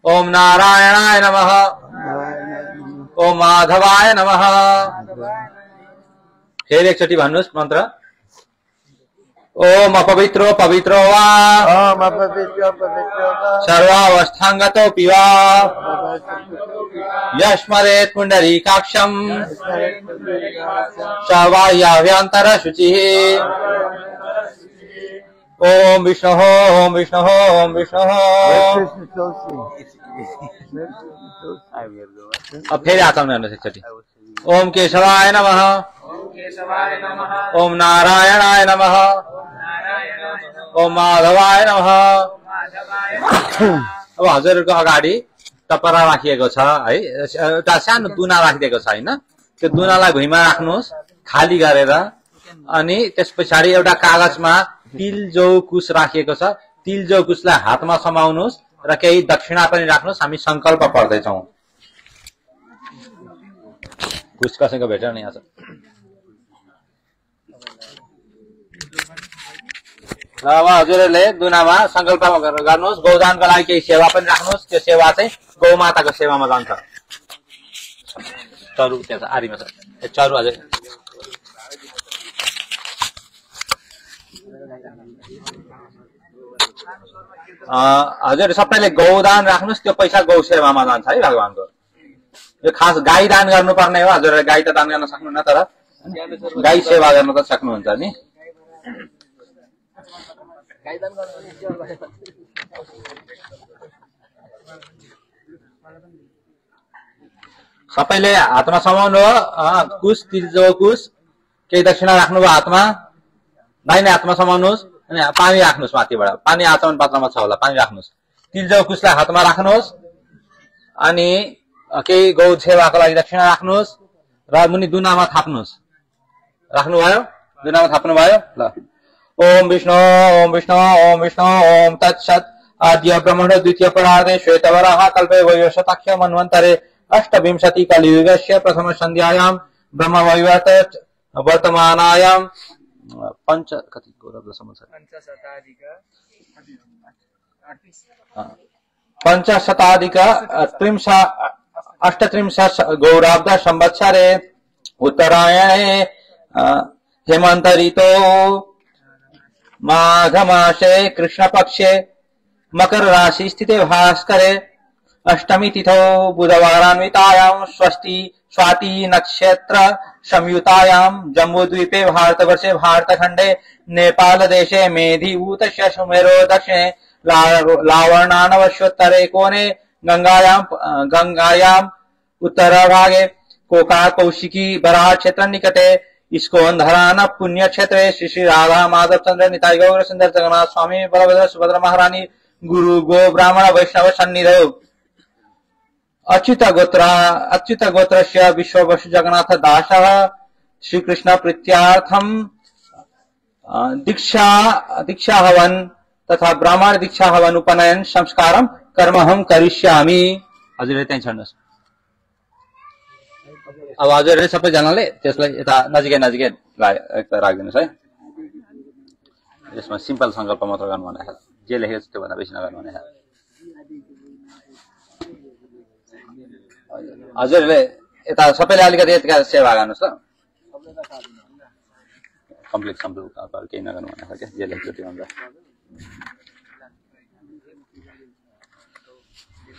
ओम नारायणाय नमः। ओम माधवाय नमः। फेरि एकचोटि भन्नुहोस् मन्त्र। ओम अपवित्रो पवित्रो वा ओम अपवित्रो पवित्रो वा सर्वावस्थांगतोऽपि वा यस्मरेत् पुण्डरीकाक्षं सर्वाह्याभ्यन्तरशुचिः। ओम विष्णुः ओम विष्णुः ओम विष्णुः। अब फेरि आचमन गर्नुहोस् एकचोटि। ओम केशवाय नमः। ओम नारायणाय नमः। ओम माधवाय नमः। अब हजुरहरूको अगाडि टपरा राखिएको छ है, एउटा सानो दुना राखिदिएको छ हैन, त्यो दुनालाई भुइँमा राख्नुहोस् खाली गरेर। अनि त्यस पछाडि एउटा कागजमा तिल जौ कुश राखिएको छ, तिल जौ कुशलाई हातमा समाउनुहोस् र केही दक्षिणा पनि राख्नुहोस्। हामी संकल्प पढ्दैछौँ। कुश कसैको भेटेर नि आज र अब हजुरहरूले दुनामा संकल्प गर्नुहोस्। गौदानको लागि केही सेवा पनि राख्नुहोस्। त्यो सेवा चाहिँ गौमाताको सेवामा जान्छ। चरु त्यहाँ आरीमा छ, चरु हजुर हजुर सबैले गौदान राख्नुहोस्। त्यो पैसा गौ सेवामा जान्छ है भगवानको। यो खास गाई दान गर्नुपर्ने हो। हजुरहरूले गाई त दान गर्न सक्नुहुन्न, तर गाई सेवा गर्न त सक्नुहुन्छ नि। सबैले हातमा समाउनु हो। कुश तिलजो कुश केही दक्षिणा राख्नुभयो हातमा, दाहिने हातमा समाउनुहोस्। अनि पानी राख्नुहोस् माथिबाट, पानी आचमन पात्रमा छ होला, पानी राख्नुहोस्। तिलजो कुशलाई हातमा राख्नुहोस् अनि केही गौ सेवाको लागि दक्षिणा राख्नुहोस् र मुनि दुनामा थाप्नुहोस्। राख्नुभयो? दुनामा थाप्नुभयो? ल। ओम विष्णु ओम विष्णु ओम विष्णु ओम तत्सत्। आद्य ब्रह्मण द्वितीय परार्धे श्वेतवराह कल्पे वयोशताख्य मन्वन्तरे अष्टविंशति कलियुगस्य प्रथम संध्यायां ब्रह्मवैवर्त वर्तमानायां पंचशताधिक अष्टत्रिंशत् गौराब्द संवत्सरे उत्तरायणे हेमंत ऋतो माघमासे कृष्ण पक्षे मकर राशि स्थिते भास्करे अष्टमी तिथौ बुधवारान्वितायां स्वाति नक्षत्र संयुतायां जम्बूद्वीपे भारतवर्षे भारतखंडे नेपाल देशे मेधिभूतस्य सुमेरो दक्षिणे लावणानवश्योत्तरे कोणे गंगायां उत्तरभागे कोका कौशिकी बराह क्षेत्र निकटे इस्कोन्धरान पुण्य क्षेत्रे श्री श्री राधा माधव चंद्र निताई गौर सुंदर जगन्नाथ स्वामी बलभद्र सुभद्र महारानी गुरु गो ब्राह्मण वैष्णव सन्निधौ अच्युत गोत्रस्य विश्ववसु जगन्नाथ दासः श्रीकृष्ण प्रीत्यार्थम दीक्षा हवन तथा ब्राह्मण दीक्षा हवन उपनयन संस्कारम कर्महम करिष्यामि। हजुरले त्यही छड्नुहोस्। अब हजुरले सबैजनाले त्यसलाई यता नजिकै राखिदिनुहोस् है। यसमा सिम्पल संकल्प मात्र गर्नु भनेको छ, जे लेखेको छ त्योभन्दा बेसी नगर्नु भनेको छ। हजुरले यता सबैले अलिकति यतिका सेवा गर्नुहोस् ल। कम्प्लिट केही नगर्नु भनेको छ क्या, जे लेखेको त्यो भन्दा।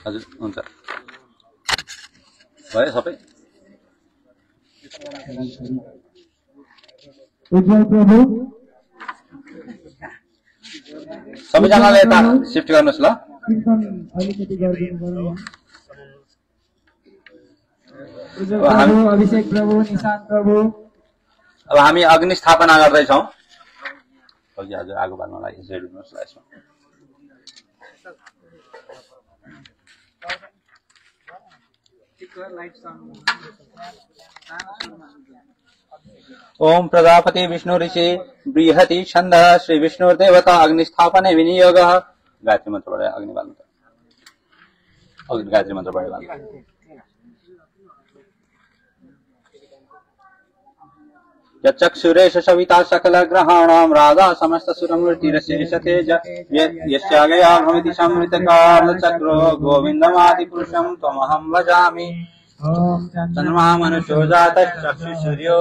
हजुर हुन्छ भयो सबै। सबैजनाले यता सिफ्ट गर्नुहोस् ल। अभिषेक प्रभु निशान्त प्रभु। अब हामी अग्नि स्थापना गर्दैछौँ। हजुर आगो बाल्न लागि हेर्नुहोस् ल यसमा। ओम प्रजापति विष्णु ऋषि बृहति छंद श्री विष्णु देवता अग्निस्थापने विनियोग। गायत्री मंत्र पढ़े अग्नि बाल्नु। गायत्री मंत्र पढ़े बाल्नु। यच्चक्षुरेश सविता सकल ग्रहाणां राधा समस्त सुरमूर्तिरशेष तेज यस्यागया भवति समृत काल चक्रो गोविन्दमादिपुरुषं त्वमहं भजामि चन्द्रमा मनुष्यो जातः चक्षुसूर्यो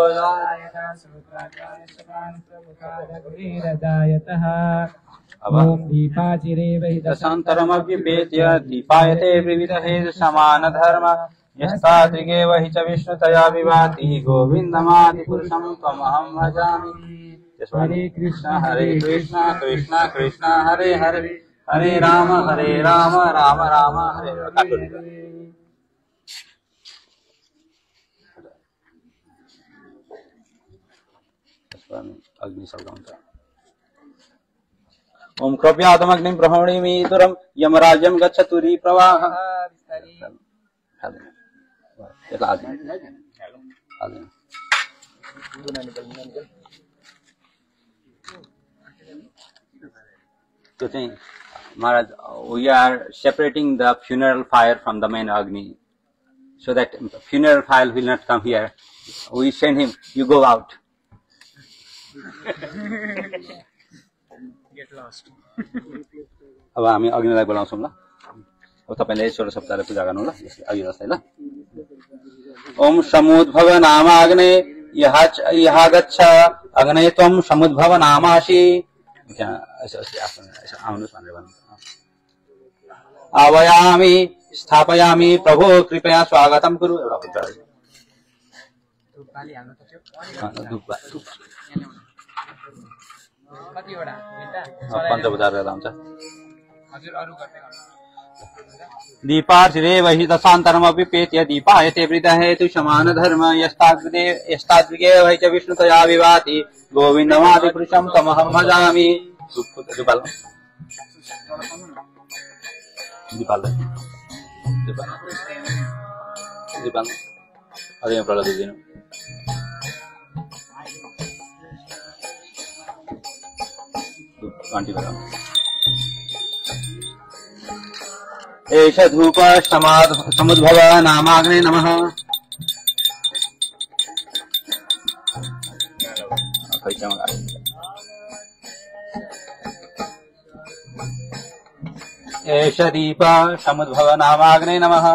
ओम दीपाचिरे दशान्तरमव्युपेत्य दीपायते विविधहेतु समानधर्म यस्तादृगेव हि च विष्णुतया विभाति गोविन्दमादिपुरुषं त्वमहं भजामि। हरे कृष्ण कृष्ण कृष्ण हरे हरे हरे राम राम राम हरे हरे। अग्नि ओम कृपयातमग्निं प्रहणीमि दूरं यमराज्यं गच्छतुरी प्रवाह। तो Maharaj, we are separating the funeral fire from the main Agni, so that funeral fire will not come here. We send him, you go out. Get lost. अब हामी अग्निलाई बोलाउँछौँ ल। अब तपाईले 16 सप्ताहले पूजा गर्नु ल, अघि जस्तै ल। ओम समुद्भव नामाग्ने यः गच्छ अग्ने त्वं समुद्भव नामासि। आउनुस् भनेर भन्नु। आवयामि स्थापयामि प्रभो कृपया स्वागतम कुरु। एउटा पुत्र पञ्चभूतार हुन्छ। दीपार्चिरे वहि दशान्तरमपि पेत्य दीपायते वृद्धहेतु समानधर्म यस्ताद्विगे वहि च विष्णुतया विभाति गोविन्दमादिपुरुषं तमहं भजामि। अरे प्रहलाद दिनु एष धूप समुद्भव नामाग्ने नमः। एष दीप समुद्भव नामाग्ने नमः।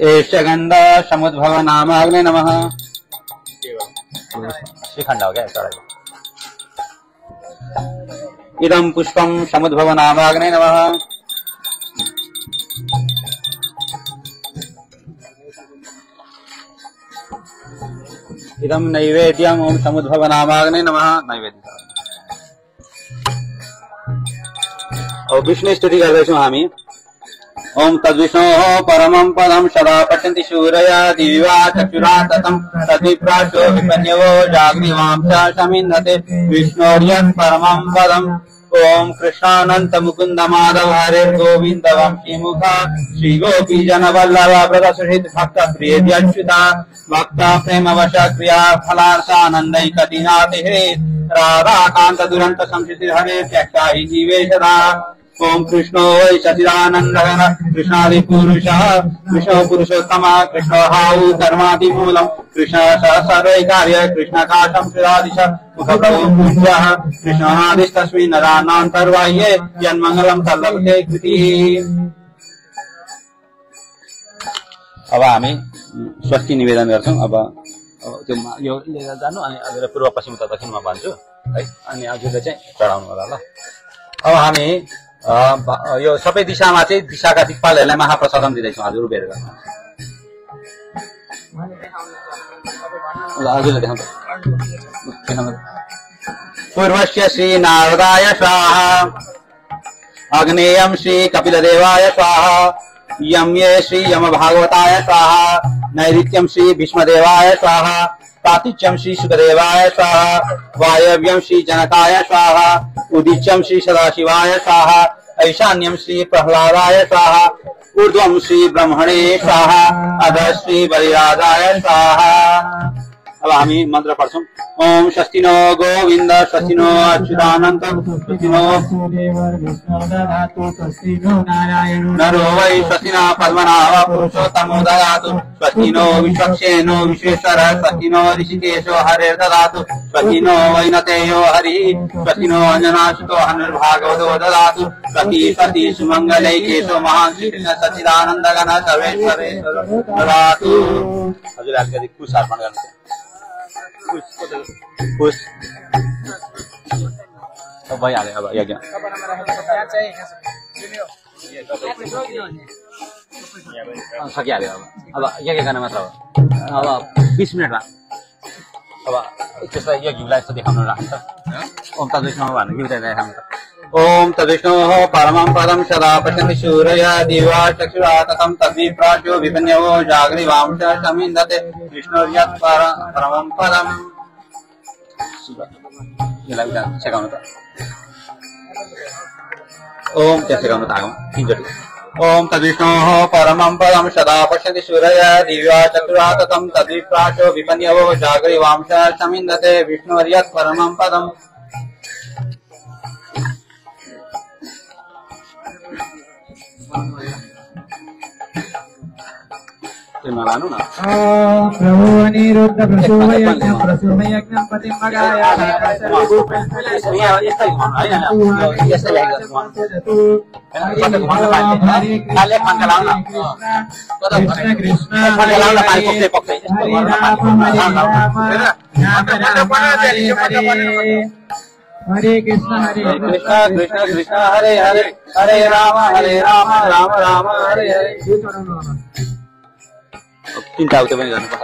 एष गंध समुद्भव नामाग्ने नमः। श्रीखंड हो गया। इदं पुष्पं समुद्भव नामाग्ने नमः। इदं नैवेद्यं ओम समुद्भव नामाग्ने नमः। नैवेद्य और विष्णु स्तुति गर्दैछौं हामी। ओम तद्विष्णोः परमं पदं सदा पश्यन्ति शूरया दिवा चक्षुरा ततं तद्विप्राशो विपन्यवो जाग्निवांसा समिन्धते विष्णोर्यत् परमं पदम्। ओम कृष्णानंत मुकुंद माधव हरे गोविंद वंशी मुखा श्री गोपी जन वल्लभ प्रदर्शित भक्त प्रिय अच्युता भक्त प्रेम वश क्रिया फलार्थानंदैक दीनाति हे राधा कांत दुरंत संसिति हरे त्यक्ता हि जीवेशदा। ओम कृष्णो वै सचिदानंद घन कृष्णादि पुरुषः कृष्णो पुरुषोत्तम कृष्णो हाउ धर्मादिमूलम् कृष्ण सर्वैकार्य कृष्ण काशं श्रीरादिश मुखप्रभो पूज्यः कृष्णादिस्तस्मिन् नरानान्तर्बाह्ये यन्मङ्गलं तल्लभते कृतिः। अब हामी स्वस्ति निवेदन गर्छौं। अब त्यो यो लिएर जानु अनि अझ पूर्व पश्चिम उत्तर दक्षिणमा भन्छु है, अनि अघिल्लो चाहिँ चढाउनु होला ल। अब हामी यो सबै दिशामा चाहिँ दिशाका दिक्पालहरूलाई महाप्रसादम दिँदैछौँ। हजुर उभिएर गर्नु ल। हजुरले देखाउनु। पूर्वस्य श्री नारदाय स्वाहा अग्नेयं श्री कपिलदेवाय स्वाहा यम्ये श्री यम भागवताय स्वाहा नैऋत्यं श्री भीष्मदेवाय स्वाहा प्रातिच्यं श्री सुखदेवाय स्वाहा वायव्यं श्री जनकाय स्वाहा उदीच्यं श्री सदाशिवाय स्वाहा ऐशान्यं श्री प्रह्लादाय स्वाहा ऊर्ध्वं श्री ब्रह्मणे स्वाहा अधः श्री बलिराजाय स्वाहा। अब हामी मन्त्र पढ्छौँ। ओम स्वस्ति नो गोविन्द स्वस्ति नो अच्युतानन्त स्वस्ति नो नरो वै स्वस्ति न पद्मनाभ पुरुषोत्तमो ददातु स्वस्ति नो विश्वक्सेनो विश्वेश्वर स्वस्ति नो ऋषिकेशो हरिर्ददातु स्वस्ति नो वैनतेयो हरिः स्वस्ति नो अञ्जनासुतो हनुर्भागवतो ददातु स्वस्ति स्वस्ति सुमङ्गलै केशो महान् श्रीकृष्ण सच्चिदानन्दघन सर्वेश्वरेश्वर ददातु। हजुर अलिकति कुश अर्पण गर्नुहोस्। कुश भइहाल्यो अब यज्ञ सकिहाल्यो। अब यज्ञ गर्न मात्र हो। अब 20 मिनटमा अब त्यसलाई यो घिउलाई यस्तो देखाउनु राख्छ। ओम तद्विष्णु भन्नु घिउ देखाउनु। ओम तद्विष्णु परमं पदं सदा पश्यन्ति सूर्य दिवा चक्षुरा ततं तद्विप्राच्यो विपन्यो जाग्रीवांश समिन्दते विष्णुर्यत् परमं पदम्। यसलाई उता सेकाउनु त। ओम त्यहाँ सेकाउनु त आगौँ तीनचोटि। ओम तद्विष्णु परमं पदं सदा पश्यन्ति सूर्य दिव्या चक्षुरा ततं तद्विप्राच्यो विपन्यो जाग्रीवांश समिन्दते विष्णुर्यत् परमं पदम्। लानु न। प्रभु अनिरुद्ध प्रसूभयज्ञं प्रसूभयज्ञं पतिं मगाया हरे कृष्ण कृष्ण कृष्ण हरे हरे हरे राम राम राम हरे हरे। तीनटा उतै पनि गर्नुपर्छ।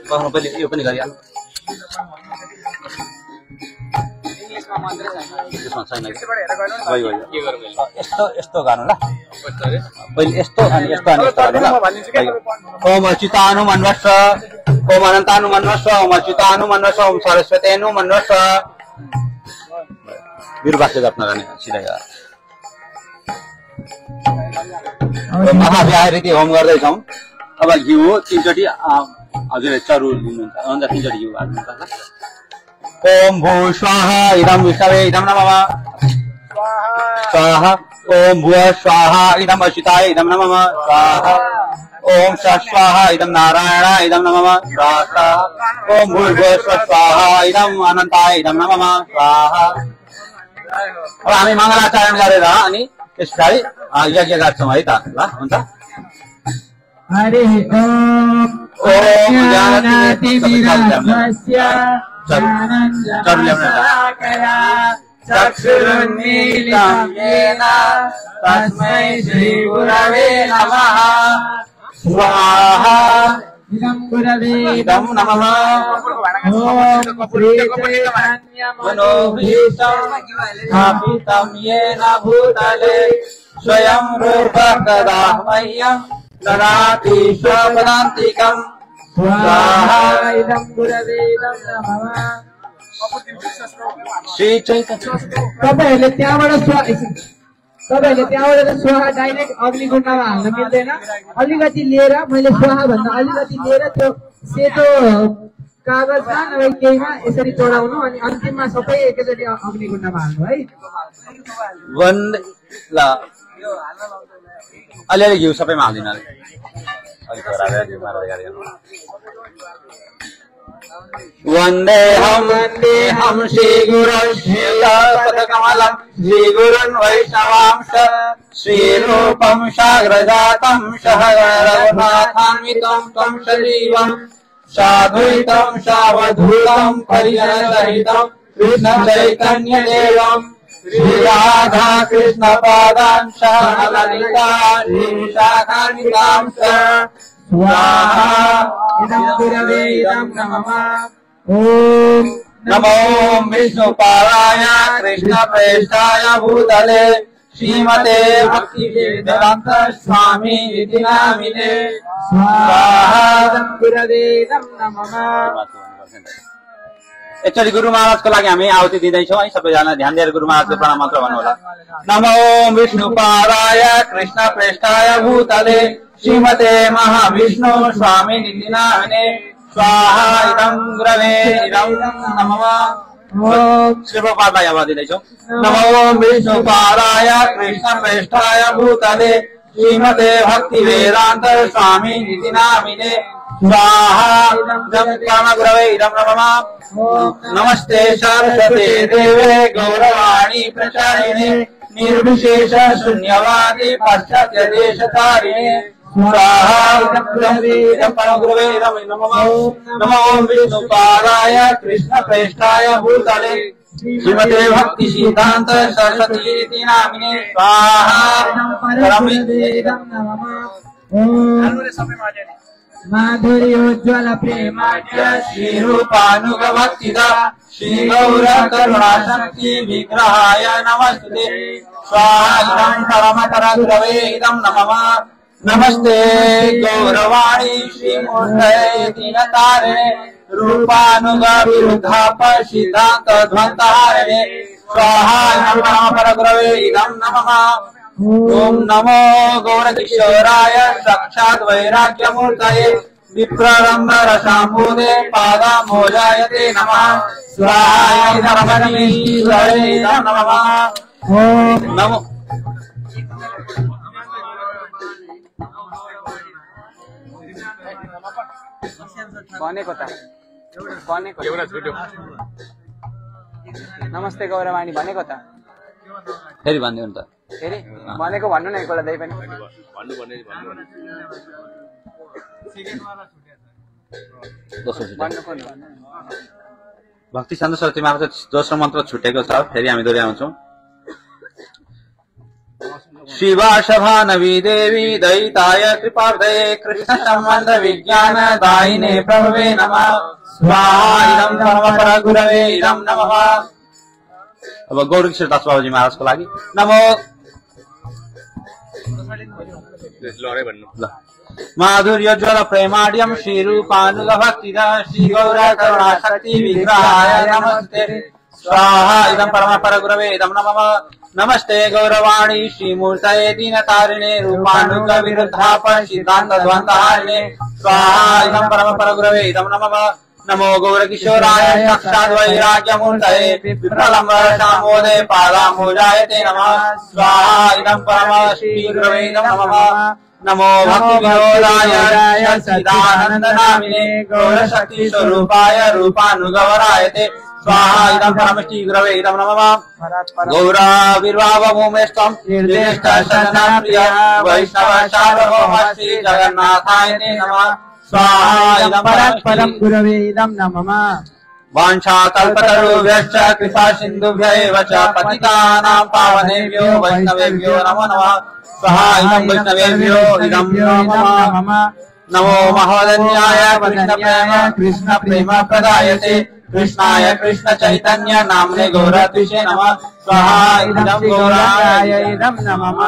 बस्नु पहिले यो पनि गरिहाल्नु। यस्तो गर्नु ल। पहिले यस्तो अनि यस्तो अनि यस्तो गर्नु ल। ओम अच्युतानुमन्वस्व ओम अनन्तानुमन्वस्व ओम अच्युतानुमन्वस्व ओम सरस्वतीनुमन्वस्व। वीरवाक्य जप्न गर्ने सिधै महाव्याहृति होम गर्दैछौँ। अब घिउ 3 चोटि हजुरले चरु लिनुहुन्छ। अन्त 3 चोटि घिउ हाल्नुपर्छ। ओम भू स्वाहा इदं विष्णवे इदं नमः स्वाहा। ओम भुव स्वाहा इदं अच्युताय इदं नमः स्वाहा। ओम स्वाहा इदं नारायण इदं नमः स्वाहा। ओम भूर्भुवः स्वाहा इदं अनन्ताय इदं नमः स्वाहा। अब हामी मङ्गलाचरण गरेर अनि त्यस पछाडि यज्ञ गर्छौँ है त ल हुन्छ। हरि ओम ज्ञानातिमिरान्धस्य ज्ञानञ्जनशलाकया चक्षुरुन्मीलितं येन तस्मै श्रीगुरवे नमः स्वाहा। इदं गुरवे इदं नमः। ओम श्रीचैतन्यमनोभीष्टं स्थापितं येन भूतले स्वयं रूपः कदा मह्यं ददाति स्वपदान्तिकं स्वाहा। इदं गुरवे इदं नमः। श्रीचैतन्य तपाईहरुले त्यहाँबाट स्वाहा डाइरेक्ट अग्निकुण्डमा हाल्न मिल्दैन। अलिकति लिएर मैले स्वाहा भन्दा अलिकति लिएर त्यो सेतो कागजमा नभए केहीमा यसरी चढाउनु अनि अन्तिममा सबै एकैचोटि अग्निकुण्डमा हाल्नु है। अलिअलि घिउ सबैमा हालिदिनु। वन्देहं श्रीगुरुश्रीपदकमलं श्रीगुरुन् वैष्णवांश श्रीरूपं साग्रजातं सहगणरघुनाथान्वितं तं सजीवं साद्वैतं सावधूतं परिजनसहितं कृष्णचैतन्यदेवं श्रीराधा कृष्णपादान् सहललिता श्रीविशाखान्वितांश स्वाहा। इदं गुरवे इदं नमः। ओम नमो विष्णुपादाय कृष्णप्रेष्ठाय भूतले श्रीमते भक्तिवेदान्त स्वामी इति नामिने स्वाहा। इदं गुरवे इदं नमः। एकचोटि गुरु महाराजको लागि हामी आहुति दिँदैछौँ है। सबैजना ध्यान दिएर गुरु महाराजको प्रणाम मन्त्र भन्नु होला। नमो विष्णुपादाय कृष्णप्रेष्ठाय भूतले श्रीमते महाविष्णु स्वामी निधि नामिने स्वाहा इदं गुरवे इदं नमः। श्रीप्रपादाय आवादिनेछौं। नमो विष्णुपादाय कृष्णप्रेष्ठाय भूतले श्रीमते भक्तिवेदान्त स्वामी निधि नामिने स्वाहा इदं गुरवे इदं नमः। नमस्ते सरस्वते देवे गौरवाणी प्रचारिणे निर्विशेष शून्यवादी पाश्चात्य देशतारिणे स्वाहा इदं गुरवे इदं नमः। नमो विष्णुपादाय कृष्णप्रेष्ठाय भूतले श्रीमते भक्ति सिद्धांत सरस्वती नामिने स्वाहा इदं नमः। माधुर्योज्वल प्रेमाढ्य श्रीरूपानुगभक्तिदा श्री गौर करुणा शक्ति विग्रहाय नमस्ते स्वाहा इदं परमतर गुरवे इदं नमः। नमस्ते गौरवाणी श्रीमूर्तये दीनतारिणे रूपानुग विरुद्धाप सिद्धांत ध्वंतहारिणे स्वाहा इदं परमतर गुरवे इदं नमः। ओम नमो गौरकिशोराय साक्षात् वैराग्यमूर्तये विप्रलम्ब रसाम्बुदे पादाम्भोजायते नमः स्वाहा इदं परमेश्वरे इदं नमः। ओम नमो नमस्ते गौरवाणी भनेको त फेरि भन्दिनु त फेरि भनेको भन्नु न एकपल्ट दाइ पनि भक्ति छन्द सरस्वती मार्फत दोस्रो मन्त्र छुटेको छ फेरि हामी दोहोऱ्याउँछौं। शिवाशभानवी देवी दयिताय कृपार्दये कृष्ण सम्बन्ध विज्ञान दायिने प्रभवे नमः स्वाहा इदं परमपर गुरवे इदं नमः। अब गौरकिशोर दास बाबुजी महाराजको लागि नमो माधुर्योज्वल प्रेमाढ्यं श्रीरूपानुगभक्तिदा श्री गौर करुणा शक्ति विग्रहाय नमस्ते स्वाहा इदं परमपर गुरवे इदं नमः। नमस्ते गौरवाणी श्रीमूर्तये दीनतारिणे रूपानुग विरुद्धाप सिद्धांत ध्वंतहारिणे स्वाहा इदं परमपर गुरवे इदं नमः। नमो गौरकिशोराय साक्षात् वैराग्यमूर्तये विप्रलम्ब रसाम्बुदे पादाम्भोजायते नमः स्वाहा इदं परमश्रीगुरवे इदं नमः। नमो भक्तिविनोदाय सच्चिदानंद नामिने गौरशक्ति स्वरूपाय रूपानुगवरायते स्वाहा इदं परमश्रीगुरवे इदं नमः। गौराविर्भावभूमेष्टं निर्दिष्ट शरणप्रिय वैष्णव सार्वभौम श्री जगन्नाथाय नमः स्वाहा इदं परम गुरवे इदं नमः। वाञ्छाकल्पतरुभ्यश्च कृपा सिन्धुभ्यैव च पतितानां पावनेभ्यो वैष्णवेभ्यो नमो नमः स्वाहा इदं वैष्णवेभ्यो इदं नमः। नमो महोदन्याय कृष्ण प्रेम प्रदायते कृष्णाय कृष्ण चैतन्य नाम्ने गौरद्विषे नमः स्वाहा इदं गौराय इदं नमः।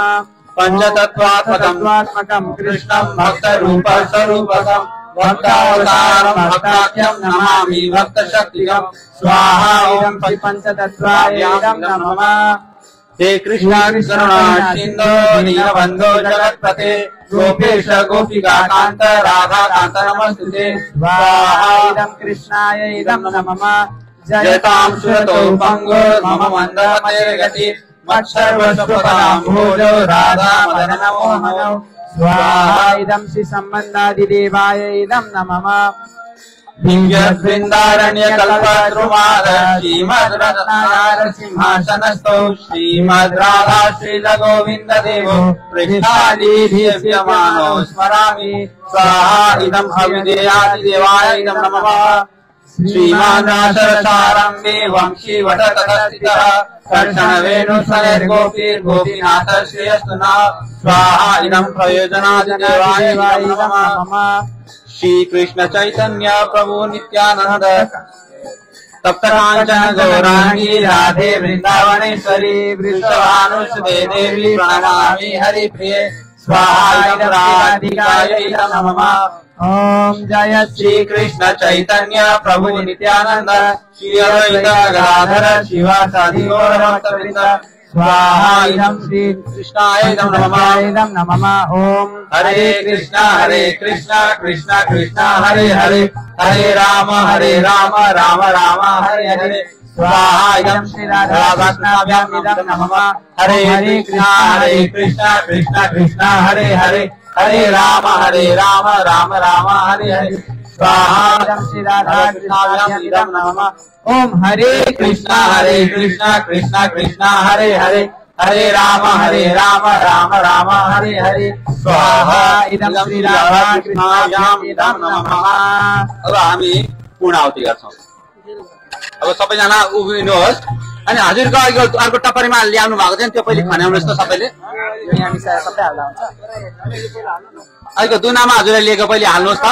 पंचतत्त्वात्मकं कृष्णं भक्तरूप स्वरूपकं भक्तावतारं भक्ताख्यं नमामि भक्तशक्तिकं स्वाहा ओम पंचतत्त्वाय इदं नमः। हे कृष्ण करुणा सिन्धो दीनबन्धो जगत्पते गोपेश गोपिका कान्त राधा कान्त नमस्तुते स्वाहा इदं कृष्णाय इदं नमः। जयतां सुरतो पंगो मम मन्दमतिर्गति मत्सर्वस्वपदाम्भोजो राधा मदन मोहनो स्वाहा इदं श्री सम्बन्धादिदेवाय इदं नमः। दिव्यवृन्दारण्यकल्पद्रुमाद श्रीमद्रत्नाकर सिंहासनस्थौ श्रीमद्राधा श्रीलगोविन्द देवो पृष्ठादिभिर्यमानो स्मरामि स्वाहा इदं अविदेयादिदेवाय इदं नमः। श्रीमानाशरसारम्भे वंशी वटतटस्थितः कर्षणवेणुस्वरैर्गोपीर्गोपीनाथ श्रेयस्तु नः स्वाहा इदं प्रयोजनादिदेवाय इदं नमः। श्री कृष्ण चैतन्य प्रभु नित्यानंद तप्त कांचन गौरांगी राधे वृंदावनेश्वरी वृषभानुसुते देवी प्रणमामि हरिप्रिये स्वाहा इदं राधिकाय इदं नमः। ओम जय श्री कृष्ण चैतन्य प्रभु नित्यानंद श्री अद्वैत गदाधर शिवासादि गौर भक्तवृंद स्वाहा इदं श्री कृष्णाय नमः इदं नमः ओम हरे कृष्णा कृष्णा कृष्णा हरे हरे हरे राम राम राम हरे हरे स्वाहा इदं श्री राधा कृष्णाभ्यां इदं नमः हरे कृष्णा कृष्णा कृष्णा हरे हरे हरे राम राम राम हरे हरे स्वाहा इदं श्री राधा कृष्णाभ्यां इदं नमः ओम हरे कृष्णा कृष्णा कृष्णा हरे हरे हरे राम राम राम हरे हरे स्वाहा इदं श्री राधा कृष्णाभ्यां इदं नमः। अब हामी पूर्णाहुति गर्छौं। अब सबैजना उभिनुहोस् अनि हजुरको अर्को टपरीमा ल्याउनु भएको थियो नि त्यो पहिले खन्याउनुहोस् त सबैले। यहाँ मिसाएर सबै हाल्दा हुन्छ। अहिलेको दुनामा हजुरले लिएको पहिले हाल्नुहोस् त।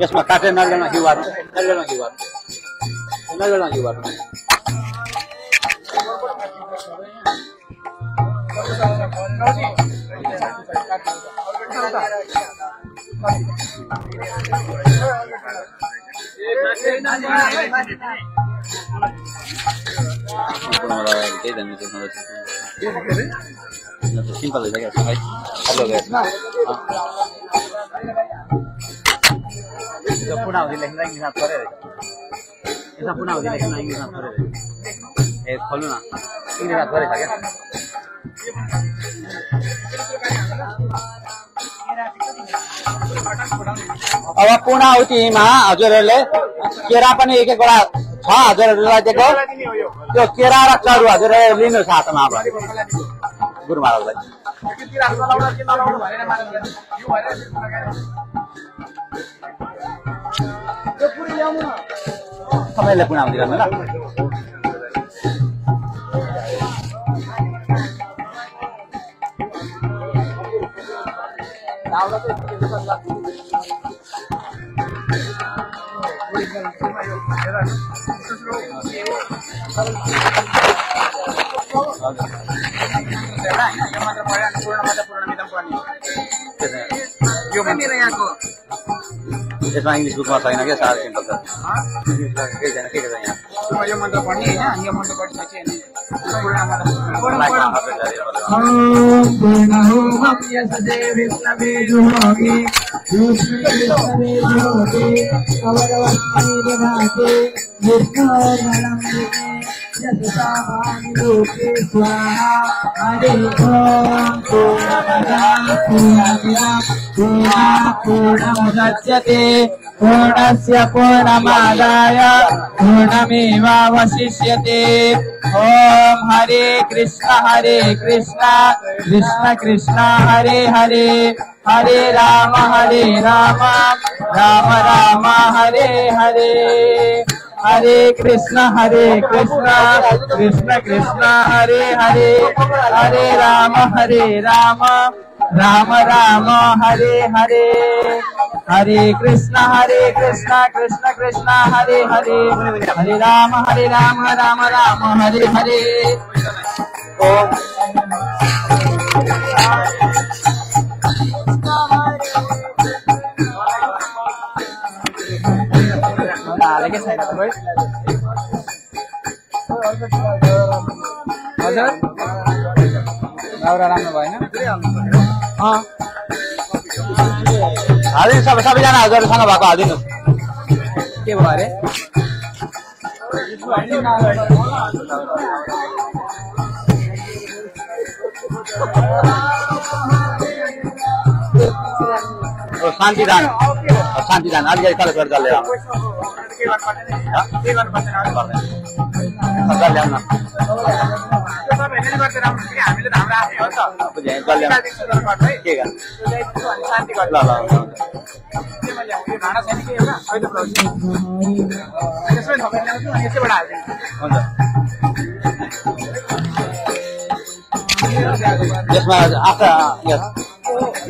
यसमा काटेर नरिवलमा घिउ हाल्नु सिम्पल है पुनः लेख्न इंग्लिश परे यसमा पुनः लेख्न इंग्लिश परे ए खोल्नु न इंग्लिश परे छ क्या अब पूर्णाहुतिमा हजुरहरूले केरा पनि एक एकवटा छ हजुरहरूलाई दिएको त्यो केरा र चरु हजुरहरूले लिनुहोस् हातमा अब गुरु महाराजलाई सबैले पूर्णाहुति गर्नु ल यसमा इंग्लिश बुकमा छैन क्या साह्रै सिम्पल छ केही छैन के यहाँ यो मन्त्र पढ्ने हैन यो मन्त्र पढ्नेपछि अनि पूर्णमुदच्यते पूर्णस्य पूर्णमादाय पूर्णमेवावशिष्यते। ओम हरे कृष्ण कृष्ण कृष्ण हरे हरे हरे राम राम राम हरे हरे हरे कृष्ण कृष्ण कृष्ण हरे हरे हरे राम राम राम हरे हरे हरे कृष्ण कृष्ण कृष्ण हरे हरे हरे राम राम राम हरे हरे। ओम हालेकै छैन तपाईँ हजुर राम्रो भएन हालिदिनु सबैजना हजुरसँग भएको हालिदिनु के भयो अरे शान्तिदान अलिकति तल गरेर चलेर ल्याउन यसमा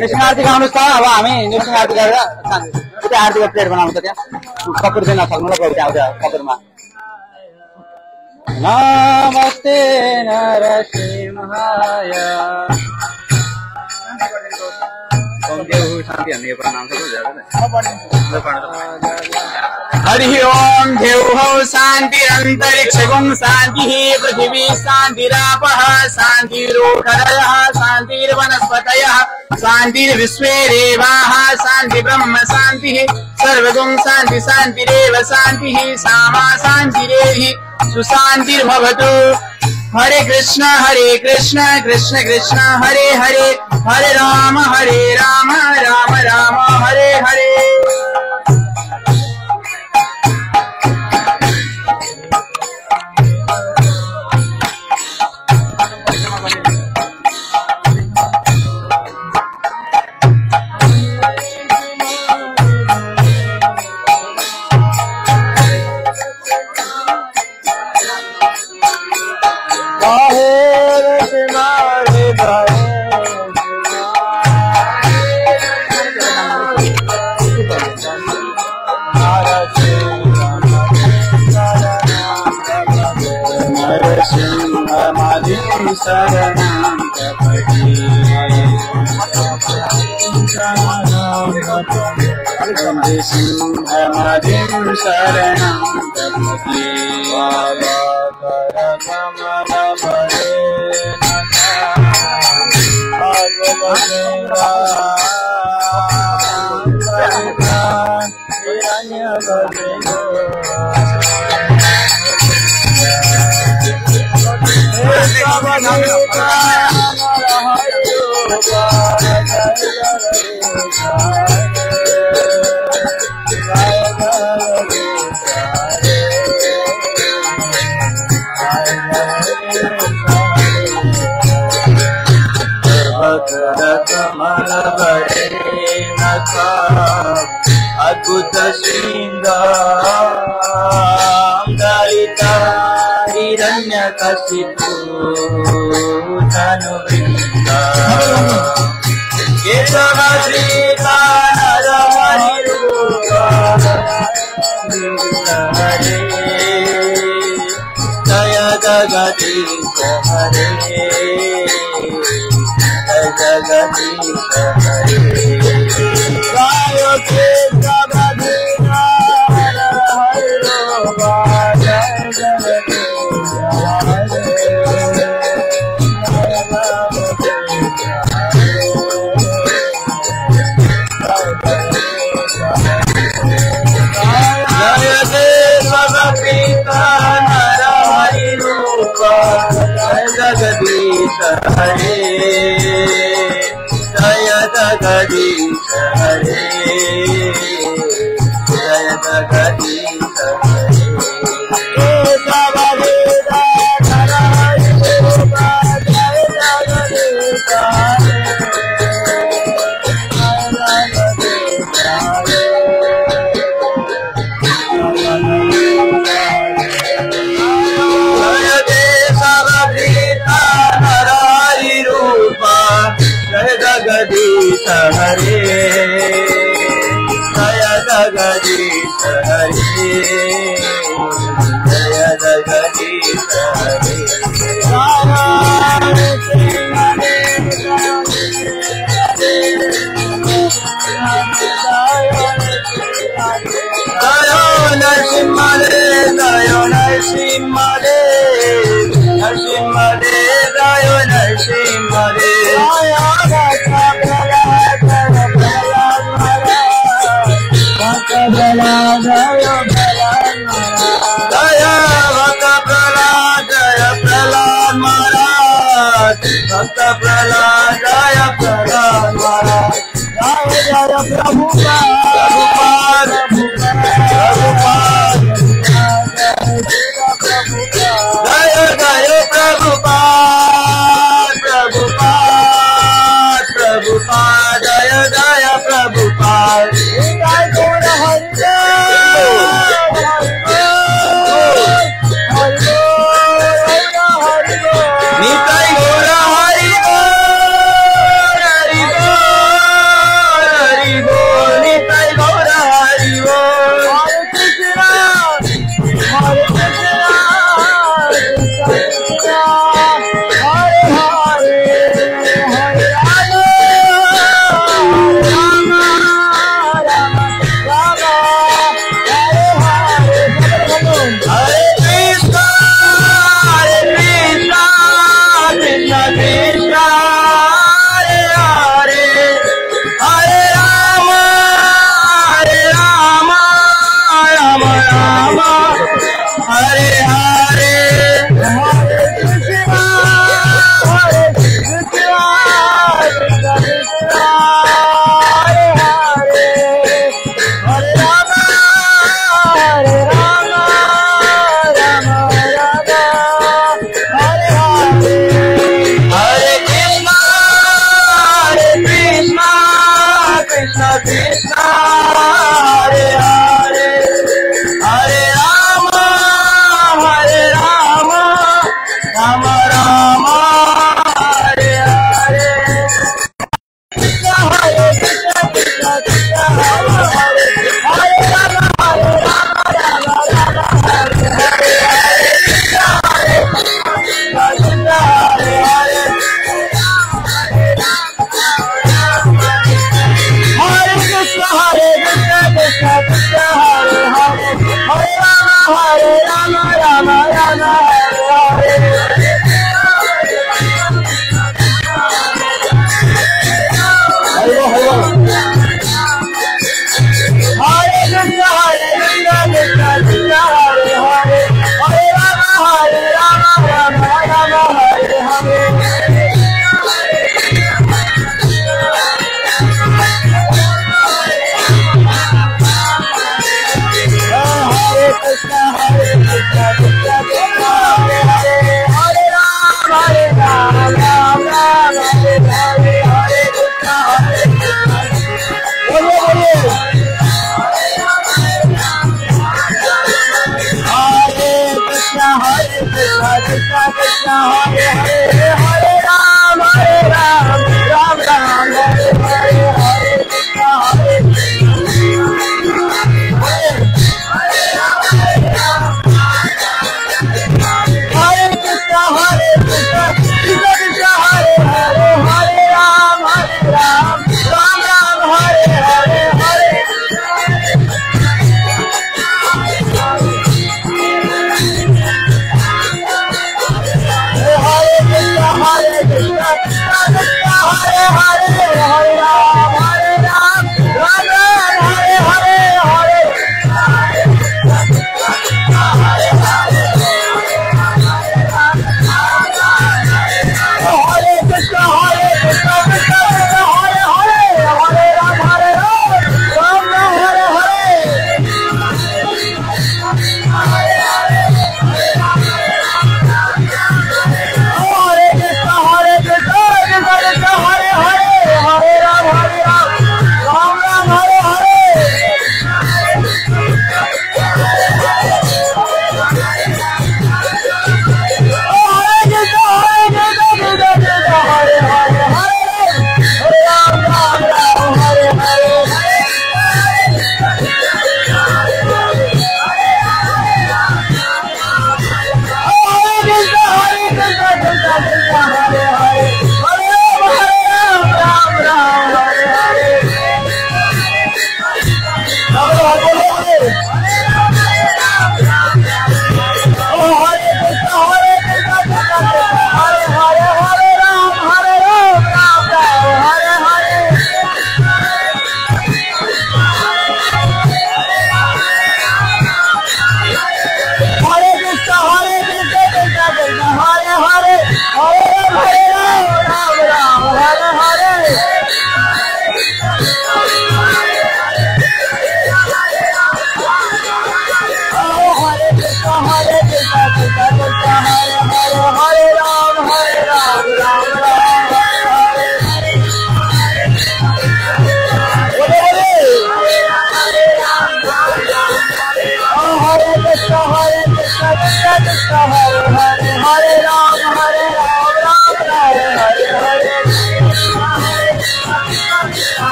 नृसिंह आरती गाउनुहोस् त। अब हामी नृसिंह आरती गरेर आरतीको प्लेट बनाउँछ त्यहाँ कपुर दिन नसक्नु ल गयो त्यहाँ आउँछ कपुरमा। नमस्ते नरसिंहाय देव शान्ति भन्ने प्रणाम हरि ओम देवौ शान्तिरन्तरिक्षगुं शान्तिः पृथिवी शान्तिरापः शान्तिरोषधयः शान्तिर्वनस्पतयः शान्तिर्विश्वे देवाः शान्ति ब्रह्म शान्तिः सर्वगुं शान्ति शान्तिरेव शान्तिः सामा शान्तिरेहि सुशान्तिर्भवतु। हरे कृष्ण कृष्ण कृष्ण हरे हरे हरे राम राम राम हरे हरे। अद्भुत हिरण्यकशिपु धनुवृन्दा केशवश्रीता नरहरिरूपा हरे जय जगदीश हरे जय जगदीश हरे गाय कृष्ण बधिरा हरिरूपा जय जगदीश जगदीश हरे जय जगदीश हरे जय जगदीश जगदीश हरे जय जगदीश हरे जय जगदीश हरे नरसिंहदेव जय नरसिंहदेव नरसिंहदेव जय नरसिंहदेव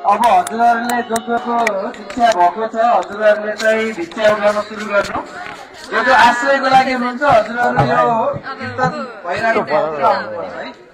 अब हजुरहरूले जसको शिक्षा भएको छ हजुरहरूले चाहिँ भिक्षा उठाउन सुरु गर्नु। जो जो आश्रयको लागि हुनुहुन्छ हजुरहरू यो कीर्तन भइरहेको ठाउँतिर आउनुपर्छ है।